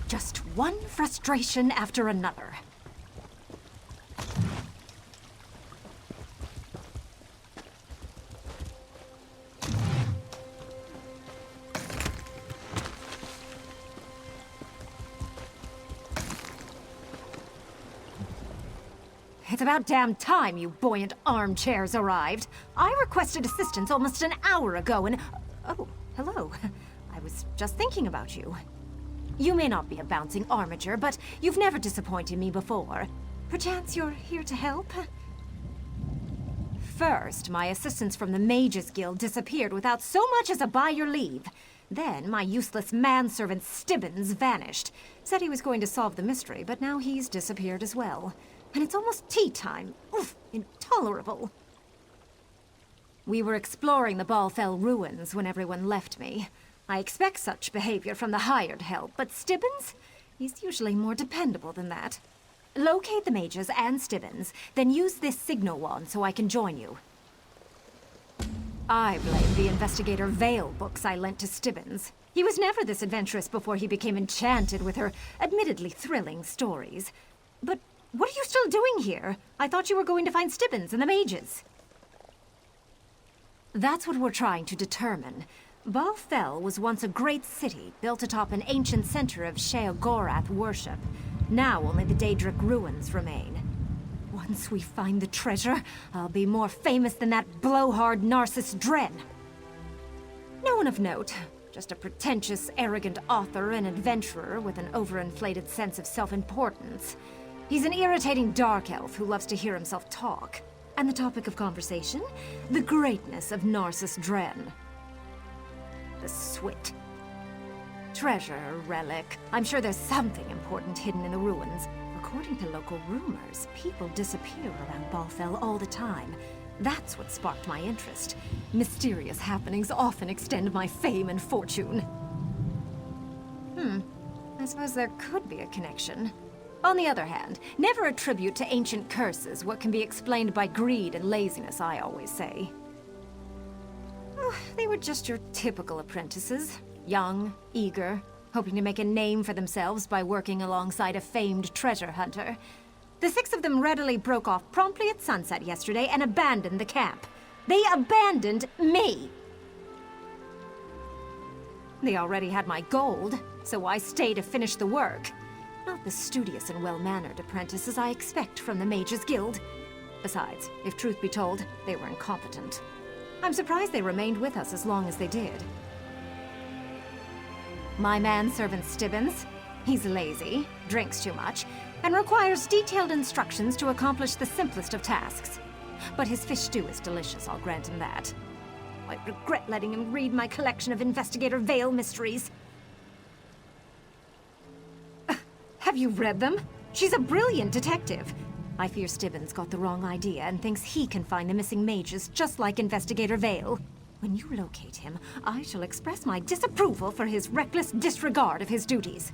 Just one frustration after another. It's about damn time you buoyant armchairs arrived. I requested assistance almost an hour ago and... Oh, hello. I was just thinking about you. You may not be a bouncing armature, but you've never disappointed me before. Perchance you're here to help? First, my assistants from the Mages Guild disappeared without so much as a by your leave. Then, my useless manservant Stibbins vanished. Said he was going to solve the mystery, but now he's disappeared as well. And it's almost tea time. Oof, intolerable. We were exploring the Balfell ruins when everyone left me. I expect such behavior from the hired help, but Stibbins? He's usually more dependable than that. Locate the mages and Stibbins, then use this signal wand so I can join you. I blame the Investigator Vale books I lent to Stibbins. He was never this adventurous before he became enchanted with her admittedly thrilling stories. But what are you still doing here? I thought you were going to find Stibbins and the mages. That's what we're trying to determine. Balfell was once a great city, built atop an ancient center of Sheogorath worship. Now only the Daedric ruins remain. Once we find the treasure, I'll be more famous than that blowhard Narcissus Dren. No one of note. Just a pretentious, arrogant author and adventurer with an overinflated sense of self-importance. He's an irritating dark elf who loves to hear himself talk. And the topic of conversation? The greatness of Narcissus Dren. The Swit. Treasure, relic. I'm sure there's something important hidden in the ruins. According to local rumors, people disappear around Balfell all the time. That's what sparked my interest. Mysterious happenings often extend my fame and fortune. I suppose there could be a connection. On the other hand, never attribute to ancient curses what can be explained by greed and laziness, I always say. Oh, they were just your typical apprentices. Young, eager, hoping to make a name for themselves by working alongside a famed treasure hunter. The 6 of them readily broke off promptly at sunset yesterday and abandoned the camp. They abandoned me! They already had my gold, so I stayed to finish the work. Not the studious and well-mannered apprentices I expect from the Mages Guild. Besides, if truth be told, they were incompetent. I'm surprised they remained with us as long as they did. My manservant Stibbins, he's lazy, drinks too much, and requires detailed instructions to accomplish the simplest of tasks. But his fish stew is delicious, I'll grant him that. I regret letting him read my collection of Investigator Vale mysteries. Have you read them? She's a brilliant detective. I fear Stibbins got the wrong idea and thinks he can find the missing mages just like Investigator Vale. When you locate him, I shall express my disapproval for his reckless disregard of his duties.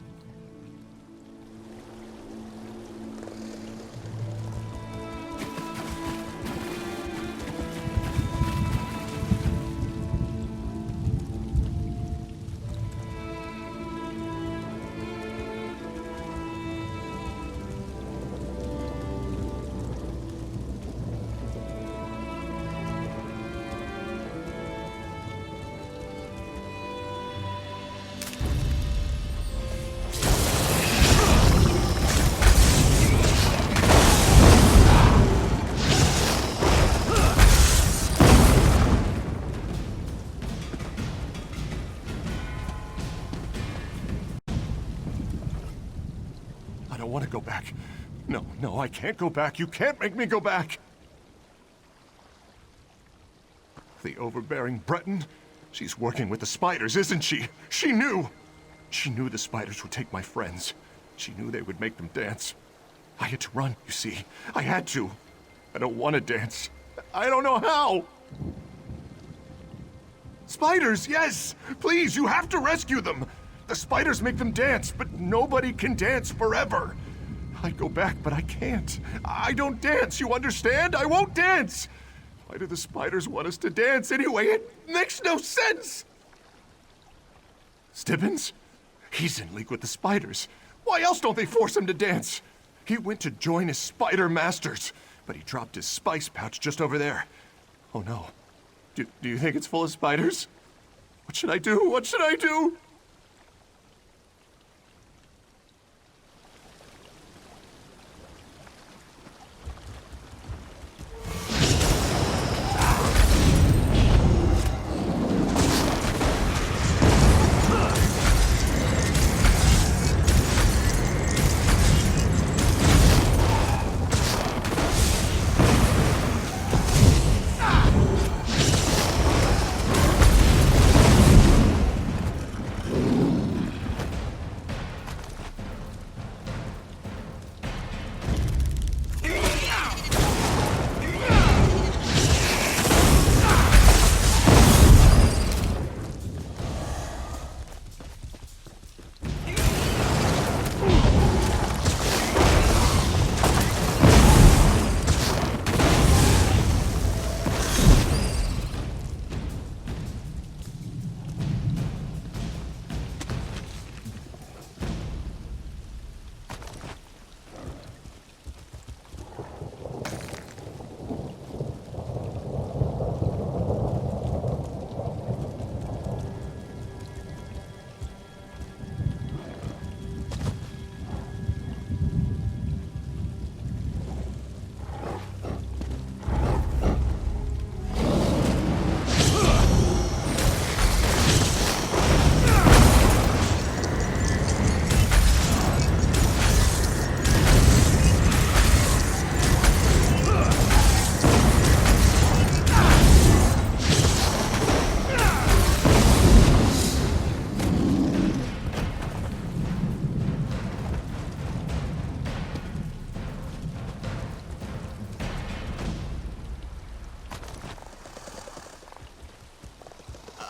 I don't want to go back. No, I can't go back. You can't make me go back. The overbearing Breton? She's working with the spiders, isn't she? She knew! She knew the spiders would take my friends. She knew they would make them dance. I had to run, you see. I had to. I don't want to dance. I don't know how! Spiders, yes! Please, you have to rescue them! The spiders make them dance, but nobody can dance forever. I'd go back, but I can't. I don't dance, you understand? I won't dance! Why do the spiders want us to dance anyway? It makes no sense! Stibbins? He's in league with the spiders. Why else don't they force him to dance? He went to join his spider masters, but he dropped his spice pouch just over there. Oh no. Do you think it's full of spiders? What should I do? What should I do?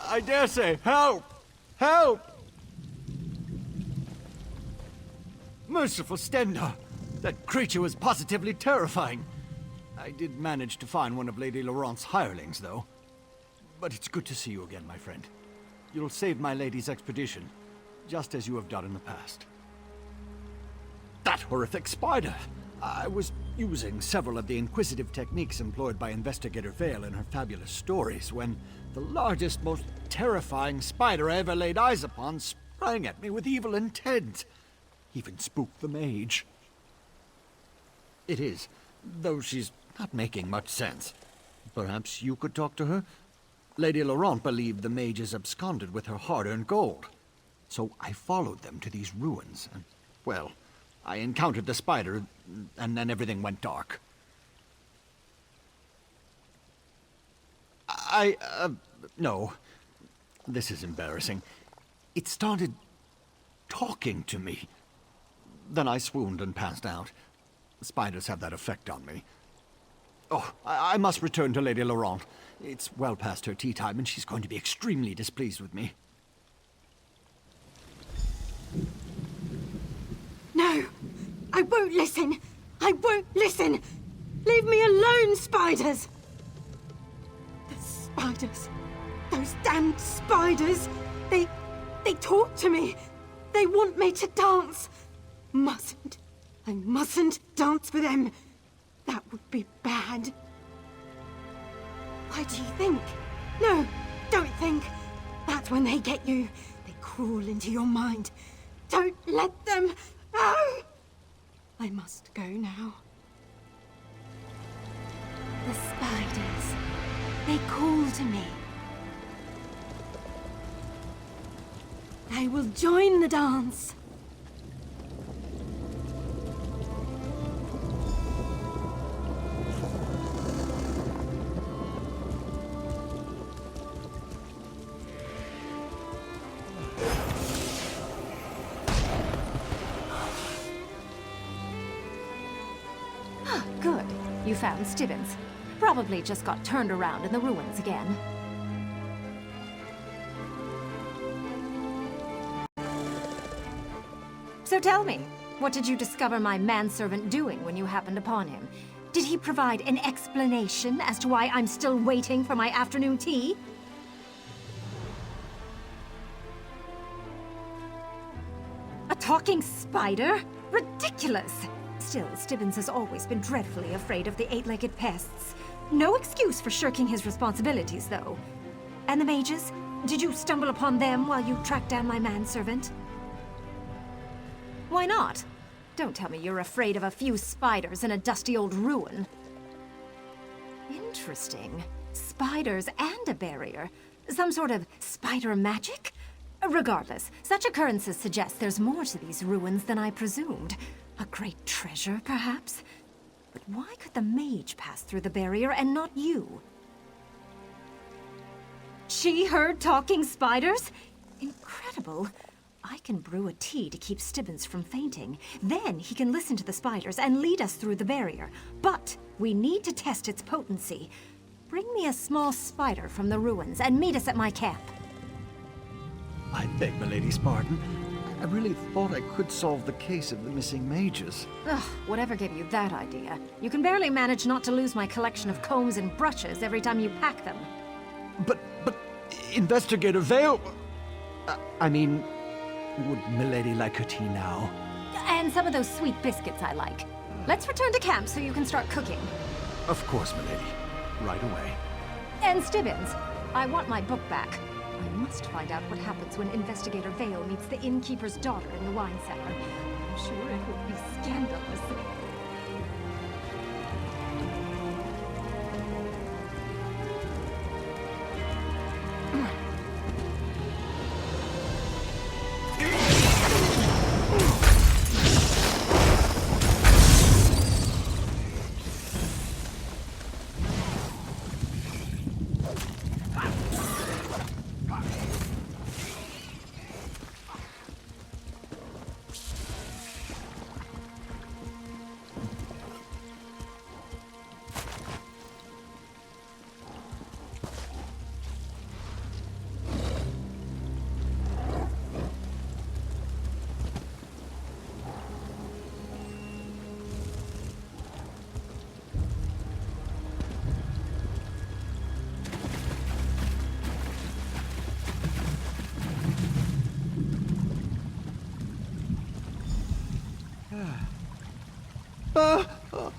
I dare say, help! Help! Merciful Stender! That creature was positively terrifying. I did manage to find one of Lady Laurent's hirelings, though. But it's good to see you again, my friend. You'll save my lady's expedition, just as you have done in the past. That horrific spider! I was using several of the inquisitive techniques employed by Investigator Vale in her fabulous stories when the largest, most terrifying spider I ever laid eyes upon sprang at me with evil intent. Even spooked the mage. It is, though she's not making much sense. Perhaps you could talk to her? Lady Laurent believed the mages absconded with her hard-earned gold. So I followed them to these ruins, and, well, I encountered the spider, and then everything went dark. No. This is embarrassing. It started talking to me. Then I swooned and passed out. Spiders have that effect on me. Oh, I must return to Lady Laurent. It's well past her tea time, and she's going to be extremely displeased with me. No! I won't listen! I won't listen! Leave me alone, spiders! The spiders. Those damned spiders. They talk to me. They want me to dance. I mustn't dance with them. That would be bad. Why do you think? No, don't think. That's when they get you. They crawl into your mind. Don't let them. Oh! I must go now. The spiders. They call to me. I will join the dance. Good. You found Stibbins. Probably just got turned around in the ruins again. So tell me, what did you discover my manservant doing when you happened upon him? Did he provide an explanation as to why I'm still waiting for my afternoon tea? A talking spider? Ridiculous! Still, Stibbins has always been dreadfully afraid of the eight-legged pests. No excuse for shirking his responsibilities, though. And the mages? Did you stumble upon them while you tracked down my manservant? Why not? Don't tell me you're afraid of a few spiders in a dusty old ruin. Interesting. Spiders and a barrier. Some sort of spider magic? Regardless, such occurrences suggest there's more to these ruins than I presumed. A great treasure, perhaps? But why could the mage pass through the barrier and not you? She heard talking spiders? Incredible. I can brew a tea to keep Stibbins from fainting. Then he can listen to the spiders and lead us through the barrier. But we need to test its potency. Bring me a small spider from the ruins and meet us at my camp. I beg Milady's pardon. I really thought I could solve the case of the missing mages. Ugh, whatever gave you that idea? You can barely manage not to lose my collection of combs and brushes every time you pack them. But, Investigator Vale... I mean, would Milady like her tea now? And some of those sweet biscuits I like. Let's return to camp so you can start cooking. Of course, Milady. Right away. And Stibbins, I want my book back. I must find out what happens when Investigator Vale meets the innkeeper's daughter in the wine cellar. I'm sure it would be scandalous.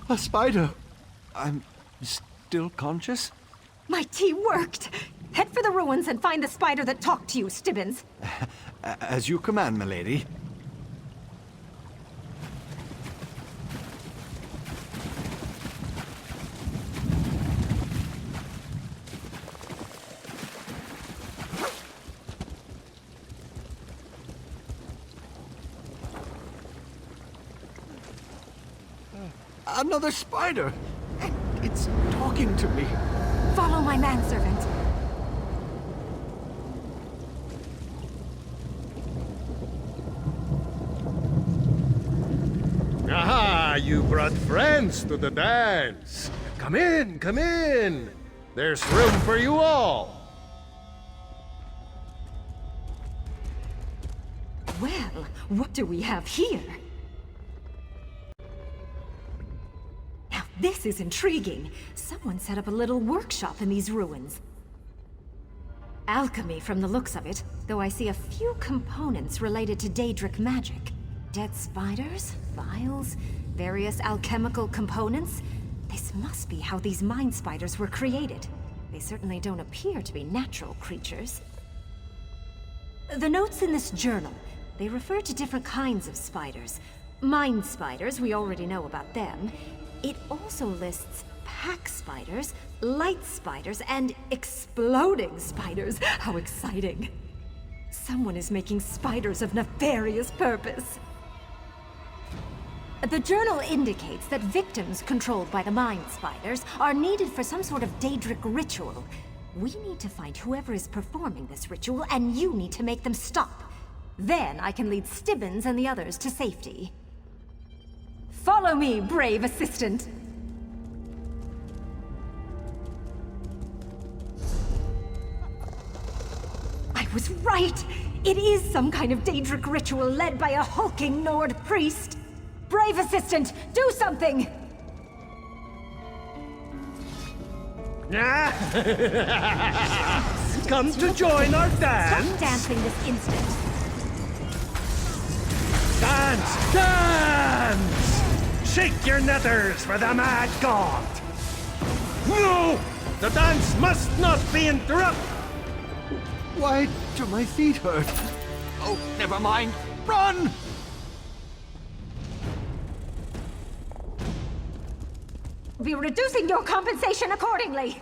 A spider. I'm still conscious? My tea worked! Head for the ruins and find the spider that talked to you, Stibbins. As you command, milady. Another spider! It's talking to me. Follow my manservant. Aha! You brought friends to the dance. Come in, come in. There's room for you all. Well, what do we have here? Now this is intriguing. Someone set up a little workshop in these ruins. Alchemy from the looks of it, though I see a few components related to Daedric magic. Dead spiders, vials, various alchemical components. This must be how these mind spiders were created. They certainly don't appear to be natural creatures. The notes in this journal, they refer to different kinds of spiders. Mind spiders, we already know about them. It also lists pack spiders, light spiders, and exploding spiders. How exciting. Someone is making spiders of nefarious purpose. The journal indicates that victims controlled by the mind spiders are needed for some sort of Daedric ritual. We need to find whoever is performing this ritual, and you need to make them stop. Then I can lead Stibbins and the others to safety. Follow me, brave assistant! I was right! It is some kind of Daedric ritual led by a hulking Nord priest! Brave assistant, do something! Come to join our dance. Stop dancing this instant. Dance! Dance! Shake your netters for the mad god! No! The dance must not be interrupted! Why do my feet hurt? Oh, never mind. Run! Be reducing your compensation accordingly!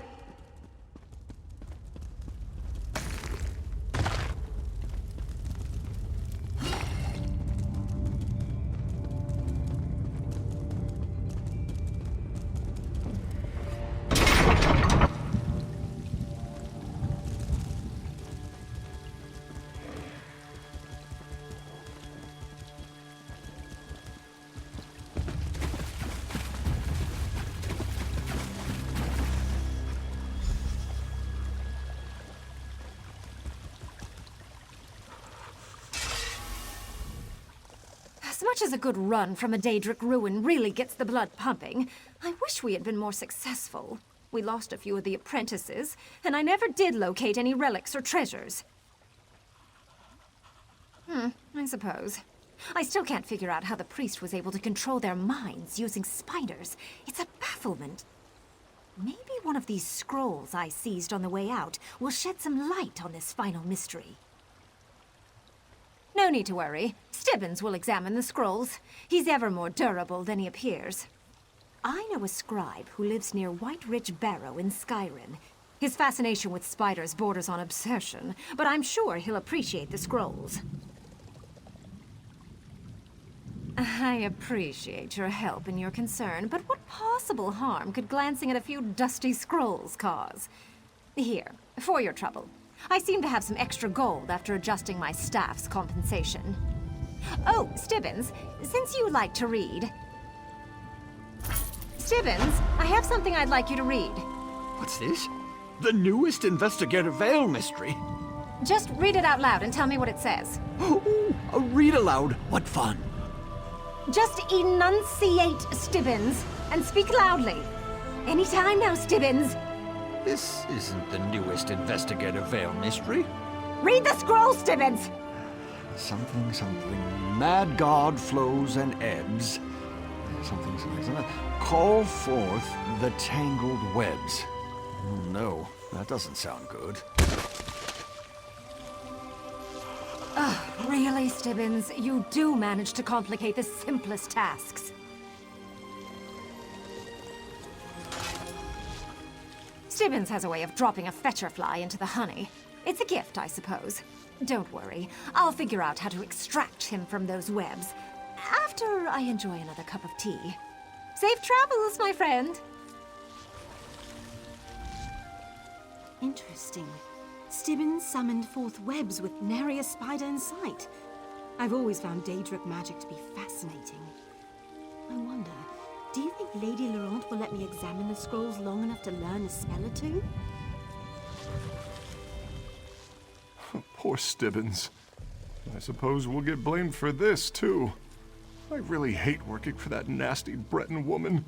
As much as a good run from a Daedric ruin really gets the blood pumping, I wish we had been more successful. We lost a few of the apprentices, and I never did locate any relics or treasures. I suppose. I still can't figure out how the priest was able to control their minds using spiders. It's a bafflement. Maybe one of these scrolls I seized on the way out will shed some light on this final mystery. No need to worry. Stibbins will examine the scrolls. He's ever more durable than he appears. I know a scribe who lives near White Ridge Barrow in Skyrim. His fascination with spiders borders on obsession, but I'm sure he'll appreciate the scrolls. I appreciate your help and your concern, but what possible harm could glancing at a few dusty scrolls cause? Here, for your trouble. I seem to have some extra gold after adjusting my staff's compensation. Oh, Stibbins, since you like to read... Stibbins, I have something I'd like you to read. What's this? The newest Investigator Vale mystery? Just read it out loud and tell me what it says. Ooh, a read aloud. What fun. Just enunciate, Stibbins, and speak loudly. Any time now, Stibbins. This isn't the newest Investigator Vale mystery. Read the scroll, Stibbins! Something. Mad God flows and ebbs. Something. Call forth the tangled webs. Oh, no, that doesn't sound good. Really, Stibbins? You do manage to complicate the simplest tasks. Stibbins has a way of dropping a fetcher fly into the honey. It's a gift, I suppose. Don't worry. I'll figure out how to extract him from those webs after I enjoy another cup of tea. Safe travels, my friend! Interesting. Stibbins summoned forth webs with nary a spider in sight. I've always found Daedric magic to be fascinating. I wonder, do you think Lady Laurent will let me examine the scrolls long enough to learn a spell or two? Poor Stibbins. I suppose we'll get blamed for this, too. I really hate working for that nasty Breton woman.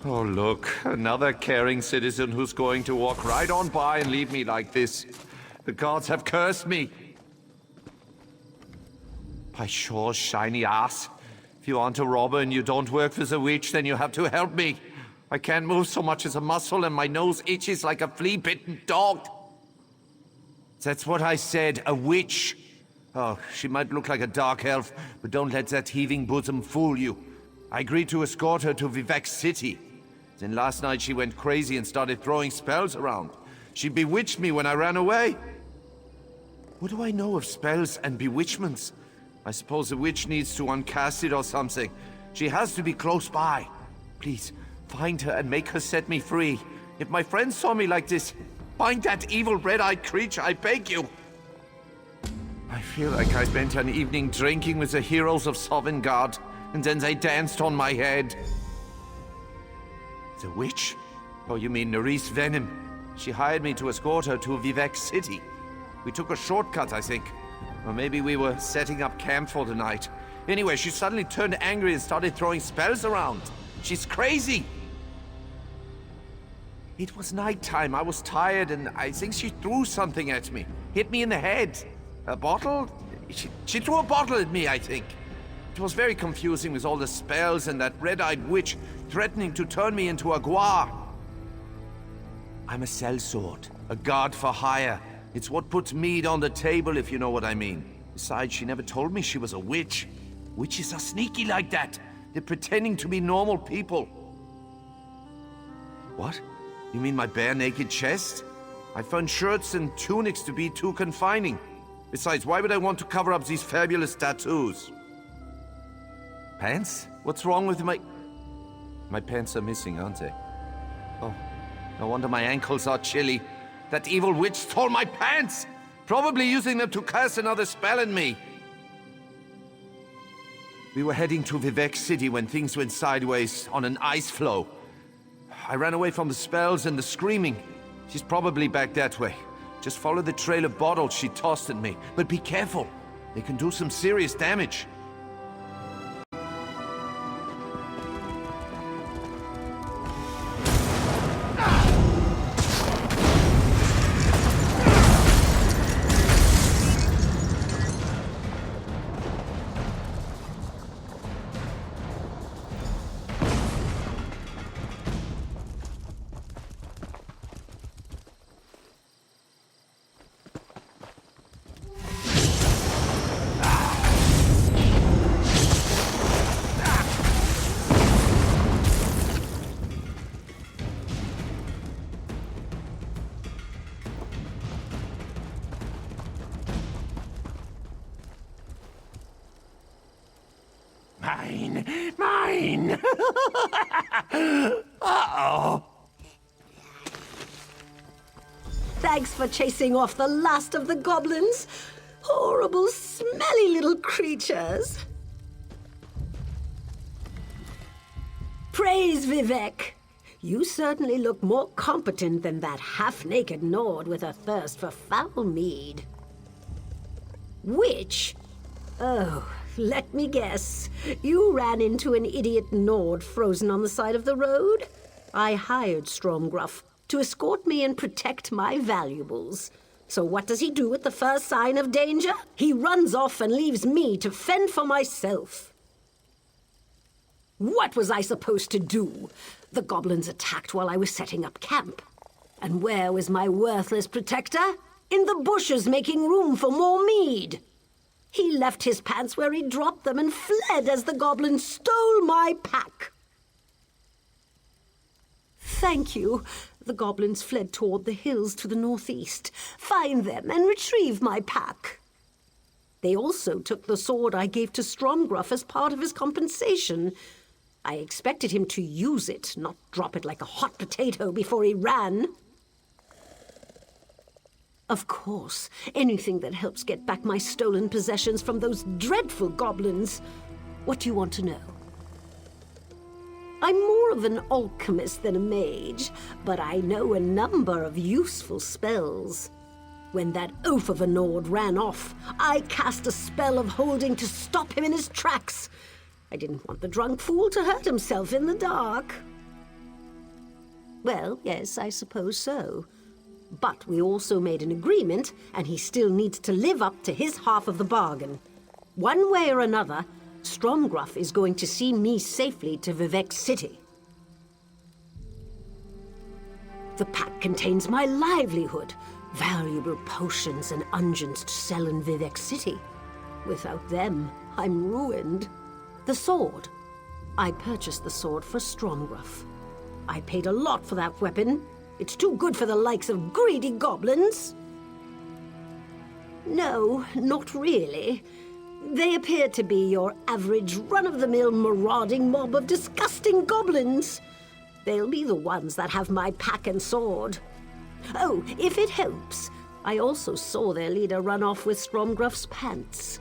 Oh, look, another caring citizen who's going to walk right on by and leave me like this. The gods have cursed me. By Shaw's shiny ass. If you aren't a robber and you don't work for the witch, then you have to help me. I can't move so much as a muscle and my nose itches like a flea-bitten dog. That's what I said, a witch. Oh, she might look like a dark elf, but don't let that heaving bosom fool you. I agreed to escort her to Vivek City. Then last night she went crazy and started throwing spells around. She bewitched me when I ran away. What do I know of spells and bewitchments? I suppose a witch needs to uncast it or something. She has to be close by. Please, find her and make her set me free. If my friends saw me like this, find that evil red-eyed creature, I beg you. I feel like I spent an evening drinking with the heroes of Sovngarde, and then they danced on my head. The witch? Oh, you mean Nerys Venom. She hired me to escort her to Vivek City. We took a shortcut, I think. Or maybe we were setting up camp for the night. Anyway, she suddenly turned angry and started throwing spells around. She's crazy! It was nighttime, I was tired, and I think she threw something at me. Hit me in the head. A bottle? She threw a bottle at me, I think. It was very confusing with all the spells and that red-eyed witch threatening to turn me into a guar. I'm a sellsword, a guard for hire. It's what puts meat on the table, if you know what I mean. Besides, she never told me she was a witch. Witches are sneaky like that. They're pretending to be normal people. What? You mean my bare-naked chest? I found shirts and tunics to be too confining. Besides, why would I want to cover up these fabulous tattoos? Pants? What's wrong with my... My pants are missing, aren't they? Oh, no wonder my ankles are chilly. That evil witch stole my pants! Probably using them to cast another spell on me. We were heading to Vivek City when things went sideways on an ice floe. I ran away from the spells and the screaming. She's probably back that way. Just follow the trail of bottles she tossed at me. But be careful. They can do some serious damage. Mine! Uh-oh! Thanks for chasing off the last of the goblins. Horrible, smelly little creatures. Praise Vivek. You certainly look more competent than that half-naked Nord with a thirst for foul mead. Which? Oh, let me guess. You ran into an idiot Nord frozen on the side of the road? I hired Stromgruff to escort me and protect my valuables. So what does he do at the first sign of danger? He runs off and leaves me to fend for myself. What was I supposed to do? The goblins attacked while I was setting up camp. And where was my worthless protector? In the bushes making room for more mead. He left his pants where he dropped them and fled as the goblins stole my pack. Thank you. The goblins fled toward the hills to the northeast. Find them and retrieve my pack. They also took the sword I gave to Stromgruff as part of his compensation. I expected him to use it, not drop it like a hot potato before he ran. Of course, anything that helps get back my stolen possessions from those dreadful goblins. What do you want to know? I'm more of an alchemist than a mage, but I know a number of useful spells. When that oaf of a Nord ran off, I cast a spell of holding to stop him in his tracks. I didn't want the drunk fool to hurt himself in the dark. Well, yes, I suppose so. But we also made an agreement, and he still needs to live up to his half of the bargain. One way or another, Stromgruff is going to see me safely to Vivec City. The pack contains my livelihood, valuable potions and unguents to sell in Vivec City. Without them, I'm ruined. The sword. I purchased the sword for Stromgruff. I paid a lot for that weapon. It's too good for the likes of greedy goblins. No, not really. They appear to be your average run-of-the-mill marauding mob of disgusting goblins. They'll be the ones that have my pack and sword. Oh, if it helps, I also saw their leader run off with Stromgruff's pants.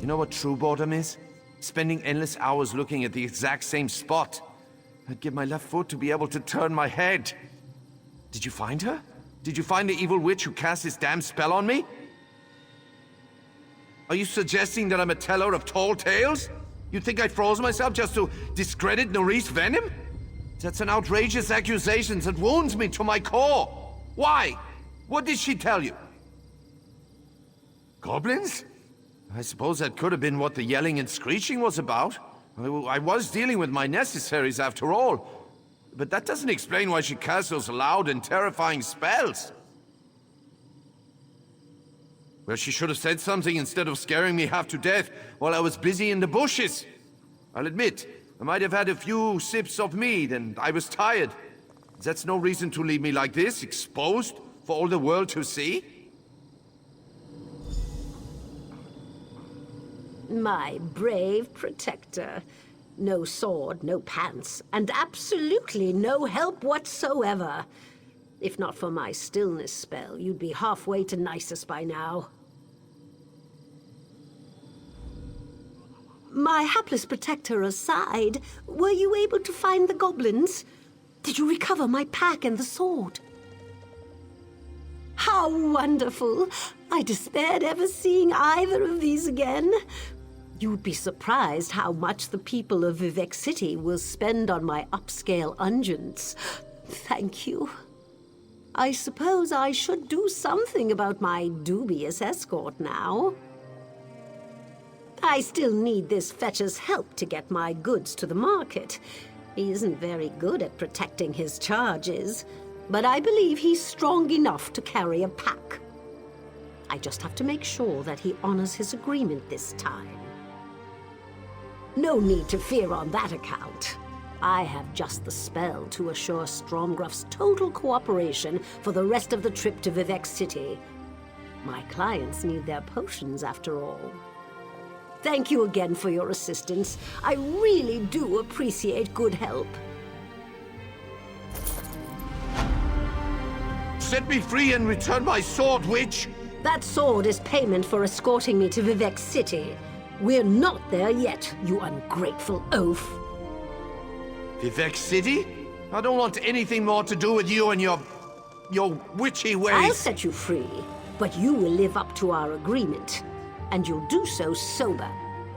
You know what true boredom is? Spending endless hours looking at the exact same spot. I'd give my left foot to be able to turn my head. Did you find her? Did you find the evil witch who cast this damn spell on me? Are you suggesting that I'm a teller of tall tales? You think I froze myself just to discredit Norris Venom? That's an outrageous accusation that wounds me to my core. Why? What did she tell you? Goblins? I suppose that could have been what the yelling and screeching was about. I was dealing with my necessaries after all. But that doesn't explain why she cast those loud and terrifying spells. Well, she should have said something instead of scaring me half to death while I was busy in the bushes. I'll admit, I might have had a few sips of mead and I was tired. That's no reason to leave me like this, exposed for all the world to see. My brave protector. No sword, no pants, and absolutely no help whatsoever. If not for my stillness spell, you'd be halfway to Nisus by now. My hapless protector aside, were you able to find the goblins? Did you recover my pack and the sword? How wonderful! I despaired ever seeing either of these again. You'd be surprised how much the people of Vivec City will spend on my upscale unguents. Thank you. I suppose I should do something about my dubious escort now. I still need this fetcher's help to get my goods to the market. He isn't very good at protecting his charges, but I believe he's strong enough to carry a pack. I just have to make sure that he honors his agreement this time. No need to fear on that account. I have just the spell to assure Stromgruff's total cooperation for the rest of the trip to Vivec City. My clients need their potions, after all. Thank you again for your assistance. I really do appreciate good help. Set me free and return my sword, witch! That sword is payment for escorting me to Vivec City. We're not there yet, you ungrateful oaf. Vivec City? I don't want anything more to do with you and your witchy ways. I'll set you free, but you will live up to our agreement. And you'll do so sober.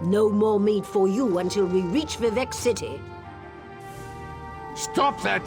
No more meat for you until we reach Vivec City. Stop that,